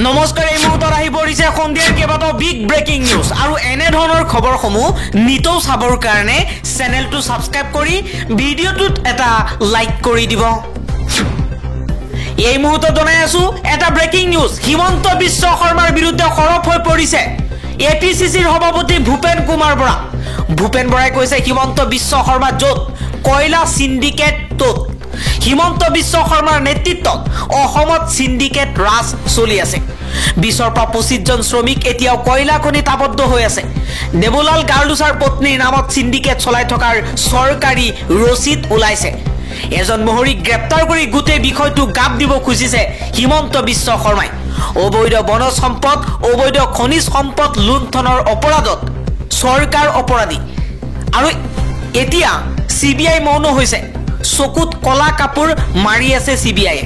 নমস্কাৰ এই মুহূৰ্তত আহি পৰিছে সন্ধিয়াৰ কেইবাটাও বিগ ব্ৰেকিং নিউজ আৰু এনে ধৰণৰ খবৰসমূহ নিতৌ চাবৰ কাৰণে চেনেলটো সাবস্ক্ৰাইব কৰি ভিডিঅ'টোত এটা লাইক কৰি দিব। এই মুহূৰ্তত জনাই আছো এটা ব্ৰেকিং নিউজ হিমন্ত বিশ্ব শৰ্মাৰ বিৰুদ্ধে খৰপ হৈ পৰিছে এপিচিচিৰ সভাপতি ভূপেন কুমাৰ বৰা। ভূপেন বৰাই কৈছে হিমন্ত বিশ্ব শৰ্মা য'ত কয়লা সিন্ডিকেট ত'ত হিমন্ত বিশ্ব শৰ্মাৰ নেতৃত্বত অসমত সিন্ডিকেট ৰাজ চলি আছে। 20 পৰা 25 জন শ্ৰমিক এতিয়াও কয়লা খনিত আবদ্ধ হৈ আছে। দেবলাল গাৰ্লুছাৰ পত্নীৰ নামত সিন্ডিকেট চলাই থকাৰ চৰকাৰী ৰচিদ ওলাইছে। এজন মহৰীক গ্ৰেপ্তাৰ কৰি গোটেই বিষয়টো গাপ দিব খুজিছে হিমন্ত বিশ্ব শৰ্মাই। অবৈধ বনজ সম্পদ অবৈধ খনিজ সম্পদ লুণ্ঠনৰ অপৰাধত চৰকাৰ অপৰাধী আৰু এতিয়া সিবিআই মৌন হৈছে। চকুত কলা কাপোৰ মাৰি আছে সিবিআইয়ে।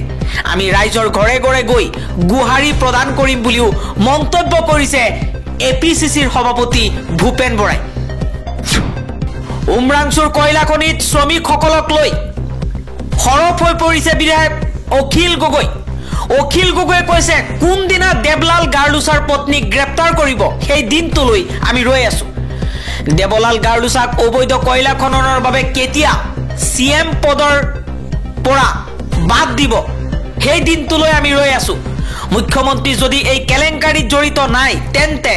আমি ৰাইজৰ ঘৰে ঘৰে গৈ গুহাৰি প্ৰদান কৰিম বুলিও মন্তব্য কৰিছে এপিচিচিৰ সভাপতি ভূপেন বৰাই। উমৰাংচুৰ কয়লা খনিত শ্ৰমিকসকলক লৈ খৰপ হৈ পৰিছে বিধায়ক অখিল গগৈ। অখিল গগৈয়ে কৈছে কোনদিনা দেবলাল গাৰ্লুছাৰ পত্নীক গ্ৰেপ্তাৰ কৰিব সেই দিনটোলৈ আমি ৰৈ আছো। দেবলাল গাৰ্লুছাক অবৈধ কয়লা খননৰ বাবে কেতিয়া সিএম পদৰ পৰা বাদ দিব সেই দিনটোলৈ আমি ৰৈ আছো। মুখ্যমন্ত্ৰী যদি এই কেলেংকাৰীত জড়িত নাই তেন্তে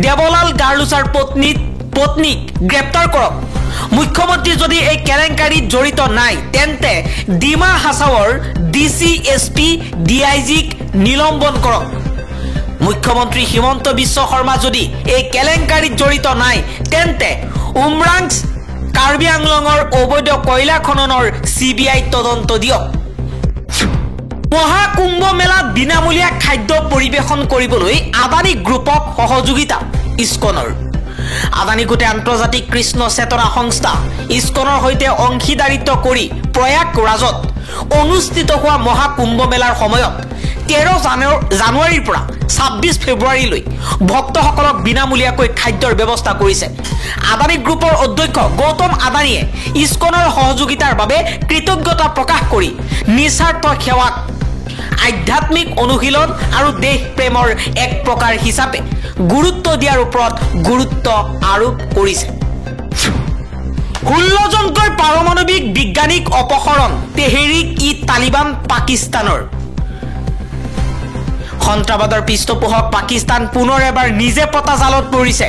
দেবলাল গাৰ্লুছাৰ পত্নীক গ্ৰেপ্তাৰ কৰক। মুখ্যমন্ত্ৰী যদি এই কেলেংকাৰীত জড়িত নাই তেন্তে ডিমা হাছাওৰ ডিসি এসপি ডিআইজিক নিলম্বন কৰক। মুখ্যমন্ত্ৰী হিমন্ত বিশ্ব শৰ্মা যদি এই কেলেংকাৰীত জড়িত নাই তেন্তে উমৰাংচ কাৰ্বি আংলঙৰ অবৈধ কয়লা খননৰ সিবিআই তদন্ত দিয়ক। মহাকুম্ভ মেলাত বিনামূলীয়া খাদ্য পৰিবেশন কৰিবলৈ আদানী গ্ৰুপক সহযোগিতা ইস্কনৰ। আদানী গোটে আন্তৰ্জাতিক কৃষ্ণ চেতনা সংস্থা ইস্কনৰ সৈতে অংশীদাৰিত্ব কৰি প্ৰয়াগৰাজত অনুষ্ঠিত হোৱা মহাকুম্ভ মেলাৰ সময়ত 13 জানুৱাৰীৰ পৰা 26 ফেব্ৰুৱাৰীলৈ ভক্তসকলক বিনামূলীয়াকৈ খাদ্যৰ ব্যৱস্থা কৰিছে। আদানী গ্ৰুপৰ অধ্যক্ষ গৌতম আদানীয়ে ইস্কনৰ সহযোগিতাৰ বাবে কৃতজ্ঞতা প্ৰকাশ কৰি নিস্বাৰ্থ সেৱাক আধ্যাত্মিক অনুশীলন আৰু দেশ প্ৰেমৰ এক প্ৰকাৰ হিচাপে গুৰুত্ব দিয়াৰ ওপৰত গুৰুত্ব আৰোপ কৰিছে। 16 জনকৈ পাৰমাণৱিক বিজ্ঞানিক অপহৰণ তেহৰিক-ই-তালিবান পাকিস্তানৰ। সন্ত্ৰাসবাদৰ পৃষ্ঠপোষক পাকিস্তান পুনৰ এবাৰ নিজে পতা জালত পৰিছে।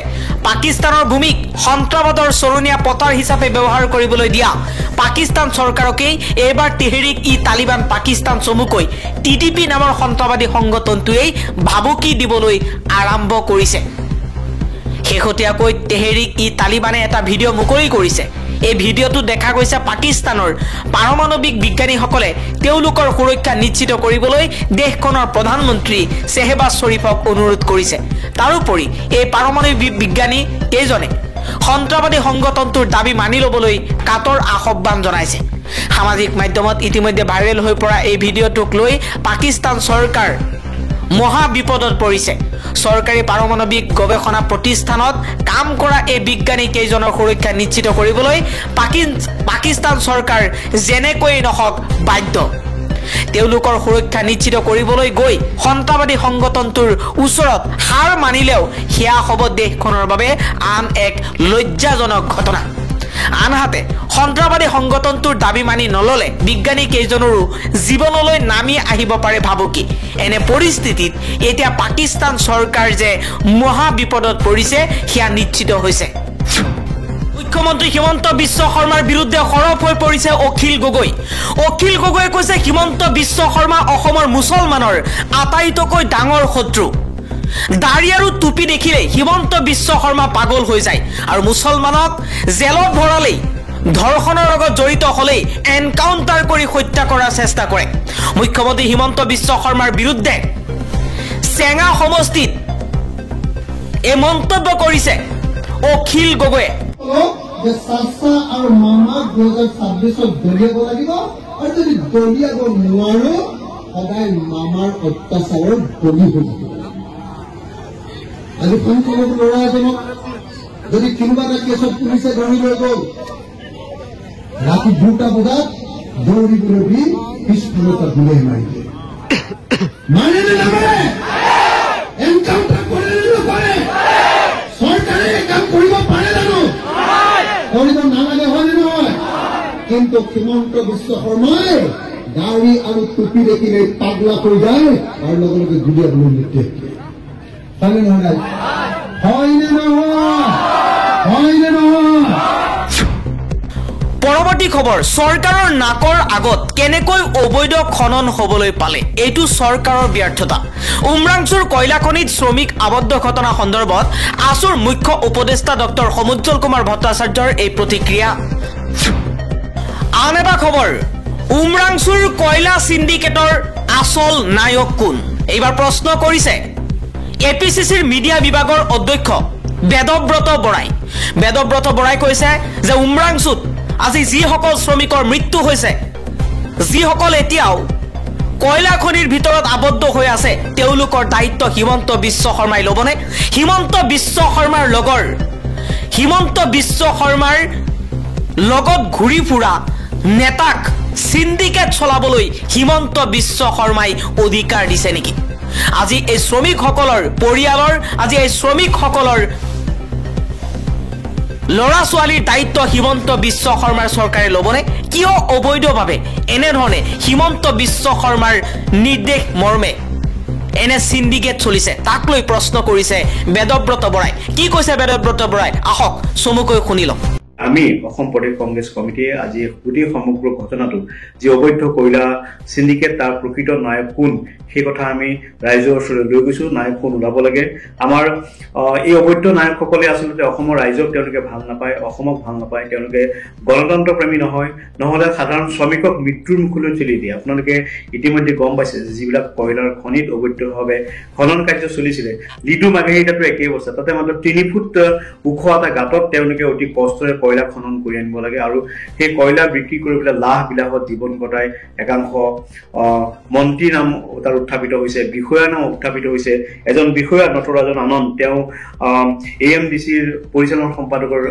পাকিস্তানৰ ভূমিক সন্ত্ৰাসবাদৰ চৰণীয়া পতাৰ হিচাপে ব্যৱহাৰ কৰিবলৈ দিয়া পাকিস্তান চৰকাৰকেই এইবাৰ তেহৰিক-ই-তালিবান পাকিস্তান চমুকৈ টিডিপি নামৰ সন্ত্ৰাসবাদী সংগঠনটোৱেই ভাবুকি দিবলৈ আৰম্ভ কৰিছে। শেহতীয়াকৈ তেহৰিক-ই-তালিবানে এটা ভিডিঅ' মুকলি কৰিছে। এই ভিডিঅ'টো দেখা গৈছে পাকিস্তানৰ পাৰমাণৱিক বিজ্ঞানীসকলে তেওঁলোকৰ সুৰক্ষা নিশ্চিত কৰিবলৈ দেশখনৰ প্ৰধানমন্ত্ৰী শ্বেহবাজ শ্বৰীফক অনুৰোধ কৰিছে। তাৰোপৰি এই পাৰমাণৱিক বিজ্ঞানী কেইজনে সন্ত্ৰাসবাদী সংগঠনটোৰ দাবী মানি ল'বলৈ কাতৰ আহ্বান জনাইছে। সামাজিক মাধ্যমত ইতিমধ্যে ভাইৰেল হৈ পৰা এই ভিডিঅ'টোক লৈ পাকিস্তান চৰকাৰ মহা বিপদত পৰিছে। চৰকাৰী পাৰমাণৱিক গৱেষণা প্ৰতিষ্ঠানত কাম কৰা এই বিজ্ঞানী কেইজনৰ সুৰক্ষা নিশ্চিত কৰিবলৈ পাকিস্তান চৰকাৰ যেনেকৈ নহওক বাধ্য। তেওঁলোকৰ সুৰক্ষা নিশ্চিত কৰিবলৈ গৈ সন্ত্ৰাসবাদী সংগঠনটোৰ ওচৰত হাৰ মানিলেও সেয়া হ'ব দেশখনৰ বাবে আন এক লজ্জাজনক ঘটনা। আনহাতে সন্ত্ৰাসবাদী সংগঠনটোৰ দাবী মানি নললে বিজ্ঞানী কেইজনৰো জীৱনলৈ নামি আহিব পাৰে ভাবুকি। এনে পৰিস্থিতিত এতিয়া পাকিস্তান চৰকাৰ যে মহা বিপদত পৰিছে সেয়া নিশ্চিত হৈছে। মুখ্যমন্ত্ৰী হিমন্ত বিশ্ব শৰ্মাৰ বিৰুদ্ধে খৰপ হৈ পৰিছে অখিল গগৈ। অখিল গগৈয়ে কৈছে হিমন্ত বিশ্ব শৰ্মা অসমৰ মুছলমানৰ আটাইতকৈ ডাঙৰ শত্ৰু। দাড়ি আৰু টুপি দেখিলে হিমন্ত বিশ্ব শৰ্মা পাগল হৈ যায় আৰু মুছলমানক জেলত ভৰালেই ধৰ্ষণৰ লগত জড়িত হলেই এনকাউণ্টাৰ কৰি হত্যা কৰাৰ চেষ্টা কৰে। মুখ্যমন্ত্ৰী হিমন্ত বিশ্ব শৰ্মাৰ বিৰুদ্ধে চেঙা সমষ্টিত এই মন্তব্য কৰিছে অখিল গগৈয়ে। আৰু মামাক 2026 দলিয়াব লাগিব আৰু যদি দলিয়াব নোৱাৰো সদায় মামাৰ অত্যাচাৰৰ বলি হৈ থাকিব। আজি সংখ্যালঘু ল'ৰা এজনক যদি কোনোবা এটা কেছত পুলিচে ধৰি লৈ গ'ল ৰাতি 2টা বজাত দৌৰিবলৈ দি পিছফালৰ পৰা গুলীয়াই মাৰি দিয়ে। মানে নে নামানে? কিন্তু হিমন্ত বিশ্ব শৰ্মাই দাড়ি আৰু টুপি দেখিলে পাগলা হৈ যায় আৰু লগে লগে গুলিয়াবলৈ নিৰ্দেশ দিয়ে হয়নে নহয় হয়নে নহয় হয়নে নহয় পৰৱৰ্তী খবৰ চৰকাৰৰ নাকৰ আগত কেনেকৈ অবৈধ খনন হ'বলৈ পালে এইটো চৰকাৰৰ ব্যৰ্থতা উমৰাংচুৰ কয়লা খনিত শ্ৰমিক আবদ্ধ ঘটনা সন্দৰ্ভত আছুৰ মুখ্য উপদেষ্টা ডক্টৰ সমুজ্জ্বল কুমাৰ ভট্টাচাৰ্যৰ এই প্ৰতিক্ৰিয়া আন এটা খবৰ উমৰাংচুৰ কয়লা সিন্ডিকেটৰ আসল নায়ক কোন এইবাৰ প্ৰশ্ন কৰিছে এপিচিচিৰ মিডিয়া বিভাগৰ অধ্যক্ষ বেদব্ৰত বৰাই কৈছে যে উমৰাংচুত আজি যিসকল শ্ৰমিকৰ মৃত্যু হৈছে যিসকল এতিয়াও কয়লা খনিৰ ভিতৰত আবদ্ধ হৈ আছে তেওঁলোকৰ দায়িত্ব হিমন্ত বিশ্ব শৰ্মাই ল'বনে হিমন্ত বিশ্ব শৰ্মাৰ লগত ঘূৰি ফুৰা নেতাক সিন্ডিকেট চলাবলৈ হিমন্ত বিশ্ব শৰ্মাই অধিকাৰ দিছে নেকি আজি এই শ্ৰমিকসকলৰ পৰিয়ালৰ আজি এই শ্ৰমিকসকলৰ লৰা ছোৱালীৰ দায়িত্ব হিমন্ত বিশ্ব শৰ্মাৰ চৰকাৰে ল'বনে কিয় অবৈধভাৱে এনেধৰণে হিমন্ত বিশ্ব শৰ্মাৰ নিৰ্দেশ মৰ্মে এনে সিন্ডিকেট চলিছে তাক লৈ প্ৰশ্ন কৰিছে বেদব্ৰত বৰাই কি কৈছে বেদব্ৰত বৰাই আহক চমুকৈ শুনি লওক আমি অসম প্ৰদেশ কংগ্ৰেছ কমিটিয়ে আজি গোটেই সমগ্ৰ ঘটনাটো যে অবৈধ কয়লা সিন্ডিকেট তাৰ প্ৰকৃত নায়ক কোন সেই কথা আমি ৰাইজৰ ওচৰলৈ লৈ গৈছো নায়ক কোন ওলাব লাগে আমাৰ এই অবৈধ নায়কসকলে আচলতে অসমৰ ৰাইজক তেওঁলোকে ভাল নাপায় অসমক ভাল নাপায় তেওঁলোকে গণতন্ত্ৰ প্ৰেমী নহয় নহলে সাধাৰণ শ্ৰমিকক মৃত্যুৰ মুখলৈ ঠেলি দিয়ে আপোনালোকে ইতিমধ্যে গম পাইছে যে যিবিলাক কয়লাৰ খনিত অবৈধভাৱে খনন কাৰ্য চলিছিলে লিডু মাৰ্ঘেৰিটাটো একেই অৱস্থা তাতে মাত্ৰ 3 ফুট ওখ এটা গাঁতত তেওঁলোকে অতি কষ্টৰে কয়লা খনন কৰি আনিব লাগে আৰু সেই কয়লা বিক্ৰী কৰি পেলাই লাখ বিলাহত জীৱন কটাই একাংশ মন্ত্ৰী নাম তাৰ উত্থাপিত হৈছে বিষয়া নাম উত্থাপিত হৈছে এজন বিষয়া নটৰাজন আনন্দ তেওঁ এএমডিচিৰ পৰিচালনা সম্পাদকৰ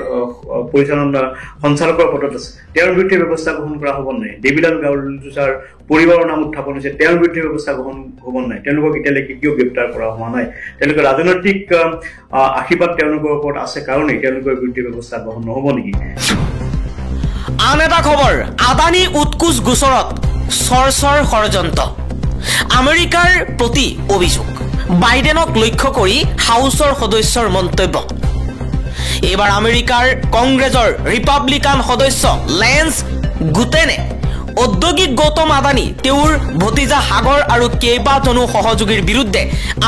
পৰিচালনা সঞ্চালকৰ পদত আছে তেওঁৰ বিৰুদ্ধে ব্যৱস্থা গ্ৰহণ কৰা হ'ব নাই দেবিলাল গাউলুছাৰ পৰিবাৰৰ নাম উত্থাপন হৈছে তেওঁৰ বিৰুদ্ধে ব্যৱস্থা গ্ৰহণ হ'ব নাই তেওঁলোকক এতিয়ালৈকে কিয় গ্ৰেপ্তাৰ কৰা হোৱা নাই তেওঁলোকৰ ৰাজনৈতিক আশীৰ্বাদ তেওঁলোকৰ ওপৰত আছে কাৰণেই তেওঁলোকৰ বিৰুদ্ধে ব্যৱস্থা গ্ৰহণ নহ'ব নেকি আন এটা খবৰ আদানী উৎকোচ গোচৰত চৰচৰ ষড়যন্ত্ৰ আমেৰিকাৰ প্ৰতি অভিযোগ বাইডেনক লক্ষ্য কৰি হাউচৰ সদস্যৰ মন্তব্য এইবাৰ আমেৰিকাৰ কংগ্ৰেছৰ ৰিপাব্লিকান সদস্য লেন্স গুটেনে ঔদ্যোগিক গৌতম আদানী তেওঁৰ ভতিজা সাগৰ আৰু কেইবাজনো সহযোগীৰ বিৰুদ্ধে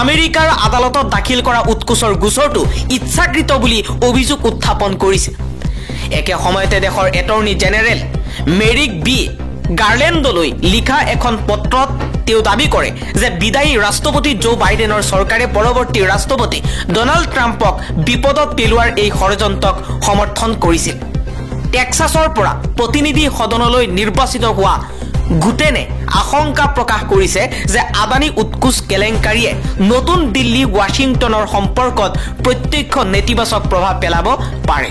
আমেৰিকাৰ আদালতত দাখিল কৰা উৎকোচৰ গোচৰটো ইচ্ছাকৃত বুলি অভিযোগ উত্থাপন কৰিছে একে সময়তে দেশৰ এটৰ্নি জেনেৰেল মেৰিক বি গাৰ্লেণ্ডলৈ লিখা এখন পত্ৰত তেওঁ দাবী কৰে যে বিদায়ী ৰাষ্ট্ৰপতি জো বাইডেনৰ চৰকাৰে পৰৱৰ্তী ৰাষ্ট্ৰপতি ডনাল্ড ট্ৰাম্পক বিপদত পেলোৱাৰ এই ষড়যন্ত্ৰক সমৰ্থন কৰিছিল টেক্সাছৰ পৰা প্ৰতিনিধি সদনলৈ নিৰ্বাচিত হোৱা গুটেনে আশংকা প্ৰকাশ কৰিছে যে আদানী উৎকোচ কেলেংকাৰীয়ে নতুন দিল্লী ৱাশ্বিংটনৰ সম্পৰ্কত প্ৰত্যক্ষ নেতিবাচক প্ৰভাৱ পেলাব পাৰে